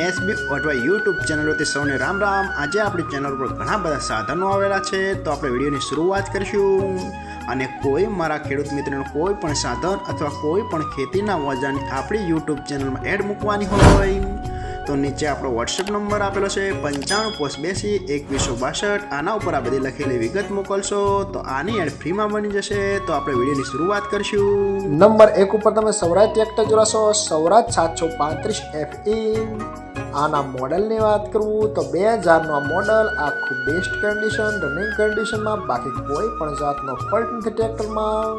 SB Athwa YouTube ચેનલોથી સૌને રામ રામ। આજે આપણી ચેનલ પર ઘણા બધા સાધનો આવેલા છે, તો આપણે વિડીયોની શરૂઆત કરીશું। અને કોઈ મારા ખેડૂત મિત્રોનું કોઈ પણ સાધન અથવા કોઈ પણ ખેતીના ઓજારની આપણી યુટ્યુબ ચેનલમાં એડ મૂકવાની હોય તો નીચે આપણો વોટ્સએપ નંબર આપેલો છે 95822162। આના ઉપર આ બધી લખેલી વિગત મોકલશો તો આની એડ ફ્રીમાં બની જશે। તો આપણે વિડીયોની શરૂઆત કરીશું। નંબર 1 ઉપર તમે સૌરાજ ટ્રેક્ટર જોશો, સૌરાજ 735 FE। આના મોડલની વાત કરું તો 2000નું આ મોડલ આખું બેસ્ટ કન્ડિશન, રનિંગ કન્ડિશનમાં, બાકી કોઈ પણ જાતનો ફોલ્ટ નથી ટ્રેક્ટરમાં।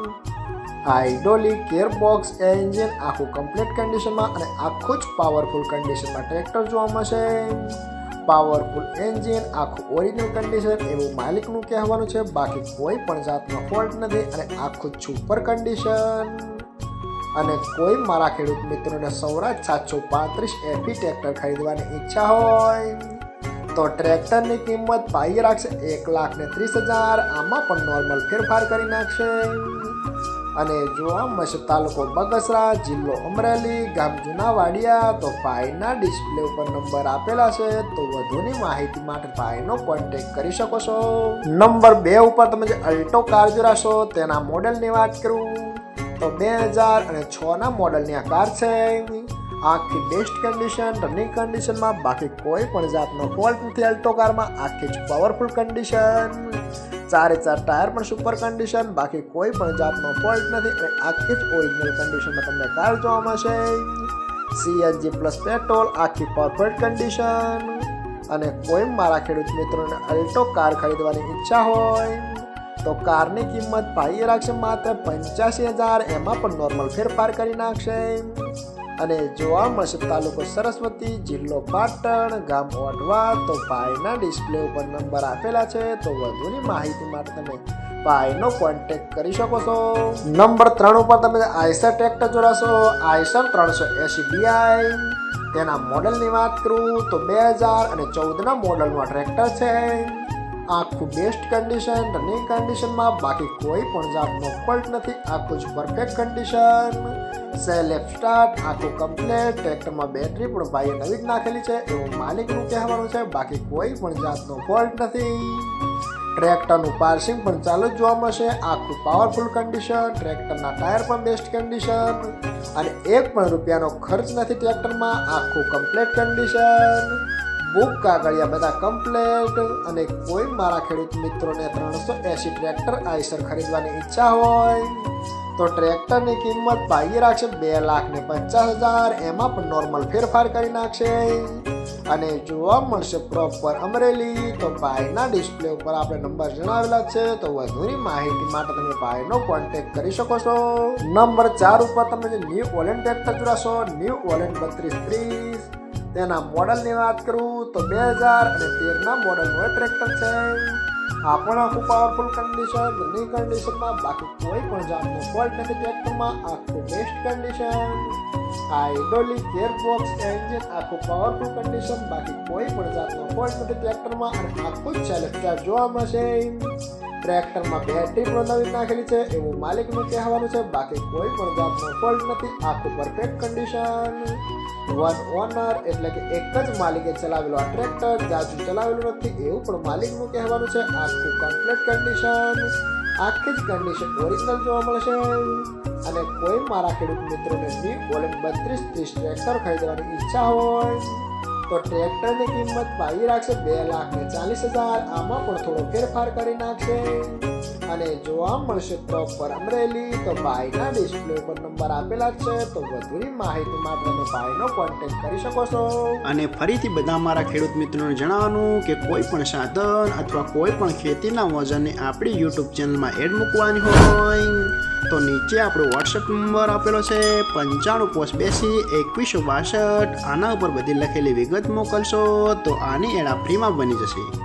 હાઇડ્રોલિક ગિયરબોક્સ એન્જિન આખું કમ્પ્લીટ કન્ડિશનમાં અને આખું જ પાવરફુલ કન્ડિશનમાં ટ્રેક્ટર જોવા મળશે। પાવરફુલ એન્જિન આખું ઓરિજિનલ કન્ડિશન એવું માલિકનું કહેવાનું છે, બાકી કોઈ પણ જાતનો ફોલ્ટ નથી અને આખું સુપર કન્ડિશન। અને કોઈ મારા ખેડૂત મિત્રોને સૌરાજ 735 FE ટ્રેક્ટર ખરીદવાની ઈચ્છા હોય તો ટ્રેક્ટરની કિંમત પાઈ રાખશે 1,30,000। આમાં પણ નોર્મલ ફેરફાર કરી નાખશે। અને જોવા મળશે તાલુકો બગસરા, જિલ્લો અમરેલી, ગામ જૂના વાડિયા। તો ભાઈના ડિસ્પ્લે ઉપર નંબર આપેલા છે, તો વધુની માહિતી માટે ભાઈનો કોન્ટેક્ટ કરી શકો છો। નંબર 2 ઉપર તમે જે અલ્ટો કાર જોશો તેના મોડલની વાત કરું તો 2006ના મોડલની આ કાર છે। આખી બેસ્ટ કન્ડિશન, રનિંગ કન્ડિશનમાં, બાકી કોઈ પણ જાતનો ફોલ્ટ નથી અલ્ટો કારમાં। આખી જ પાવરફુલ કન્ડિશન, 4 ટાયર પણ સુપર કન્ડિશન, બાકી કોઈ પણ જાતનો ફોલ્ટ નથી અને આખી જ ઓરિજિનલ કન્ડિશનમાં તમને કાર જોવા મળશે। CNG પ્લસ પેટ્રોલ, આખી પરફેક્ટ કન્ડિશન। અને કોઈ મારા ખેડૂત મિત્રોને અલ્ટો કાર ખરીદવાની ઈચ્છા હોય તો કારની કિંમત પાઈ રાખશે માત્ર 85,000। એમાં પણ નોર્મલ ફેરફાર કરી નાખશે। અને જોવા મળશે તાલુકો સરસ્વતી, જિલ્લો પાટણ, ગામ ઓઢવા। તો ભાઈના ડિસ્પ્લે ઉપર નંબર આપેલા છે, તો વધુની માહિતી માટે તમે ભાઈનો કોન્ટેક્ટ કરી શકો છો। નંબર 3 ઉપર તમે આઈસર ટ્રેક્ટર જોશો, આઈસર 380 DI। તેના મોડલની વાત કરું તો 2014ના મોડલનું આ ટ્રેક્ટર છે। આખું બેસ્ટ કન્ડિશન, રનિંગ કન્ડિશનમાં, બાકી કોઈ પણ જાતનો ફોલ્ટ નથી। આખું જ પરફેક્ટ કન્ડિશન, સેલ્ફ સ્ટાર્ટ આખું કમ્પ્લીટ। ટ્રેક્ટરમાં બેટરી પણ ભાઈએ નવી જ નાખેલી છે એવું માલિકનું કહેવાનું છે, બાકી કોઈ પણ જાતનો ફોલ્ટ નથી। ટ્રેક્ટરનું પાર્સિંગ પણ ચાલુ જ જોવા મળશે। આખું પાવરફુલ કન્ડિશન, ટ્રેક્ટરના ટાયર પણ બેસ્ટ કન્ડિશન અને એક પણ રૂપિયાનો ખર્ચ નથી ટ્રેક્ટરમાં। આખું કમ્પ્લીટ કન્ડિશન, બુક કાગળિયા બધા કમ્પ્લેટ। અને કોઈ મારા ખેડૂત મિત્રોને 380 ટ્રેક્ટર આઈસર ખરીદવાની ઈચ્છા હોય તો ટ્રેક્ટરની કિંમત પાઈ રાખશે 2,50,000। એમાં પણ નોર્મલ ફેરફાર કરી નાખશે। અને જોવા મળશે પ્રોપર અમરેલી। તો ભાઈના ડિસ્પ્લે ઉપર આપણે નંબર જણાવેલા છે, તો વધુની માહિતી માટે તમે ભાઈનો કોન્ટેક્ટ કરી શકો છો। નંબર 4 ઉપર તમે જે ન્યૂ ઓલેન્ડ ટ્રેક્ટર જોશો, ન્યૂ ઓલેન્ડ 3230। તેના મોડલની વાત કરું તો 2013ના મોડલનું ટ્રેક્ટર છે। આ પણ આખું પાવરફુલ કન્ડિશન, રનિંગ કન્ડિશનમાં, બાકી કોઈ પણ જાતનો ફોલ્ટ નથી ટ્રેક્ટરમાં। આખું best condition, hydraulic gearbox engine આખું પાવરફુલ કન્ડિશન, બાકી કોઈ પણ જાતનો ફોલ્ટ નથી ટ્રેક્ટરમાં અને આખું જ સેલ્ફ સ્ટાર્ટ જોવા મળશે। ટ્રેક્ટરમાં બેટરી પણ નવી નાખેલી છે એવું માલિકનું કહેવાનું છે, બાકી કોઈ પણ જાતનો ફોલ્ટ નથી। આખું પરફેક્ટ કન્ડિશન, વન ઓનર એટલે કે એક જ માલિકે ચલાવેલો આ ટ્રેક્ટર, જાજુ ચલાવેલું નથી એવું પણ માલિકનું કહેવાનું છે। આખું કમ્પ્લીટ કન્ડિશન, આખી જ કન્ડિશન ઓરિજિનલ જોવા મળશે। અને કોઈ મારા ખેડૂત મિત્રોને ન્યૂ ઓલેન્ડ 3230 ટ્રેક્ટર ખરીદવાની ઈચ્છા હોય તો ટ્રેક્ટરની કિંમત પાઈ રાખશે 2,40,000। આમાં પણ થોડો ફેરફાર કરી નાખશે। અને જોવા મળશે પ્રોપર અમરેલી। તો ભાઈના ડિસ્પ્લે ઉપર નંબર આપેલા છે, તો વધુની માહિતી માટે તમે ભાઈનો કોન્ટેક્ટ કરી શકો છો। અને ફરીથી બધા મારા ખેડૂત મિત્રોને જણાવવાનું કે કોઈ પણ સાધન અથવા કોઈ પણ ખેતીના ઓજારની આપણી યુટ્યુબ ચેનલમાં એડ મૂકવાની હોય તો નીચે આપણો વોટ્સએપ નંબર આપેલો છે 95822162। આના ઉપર બધી લખેલી વિગત મોકલશો તો આની એડ ફ્રીમાં બની જશે।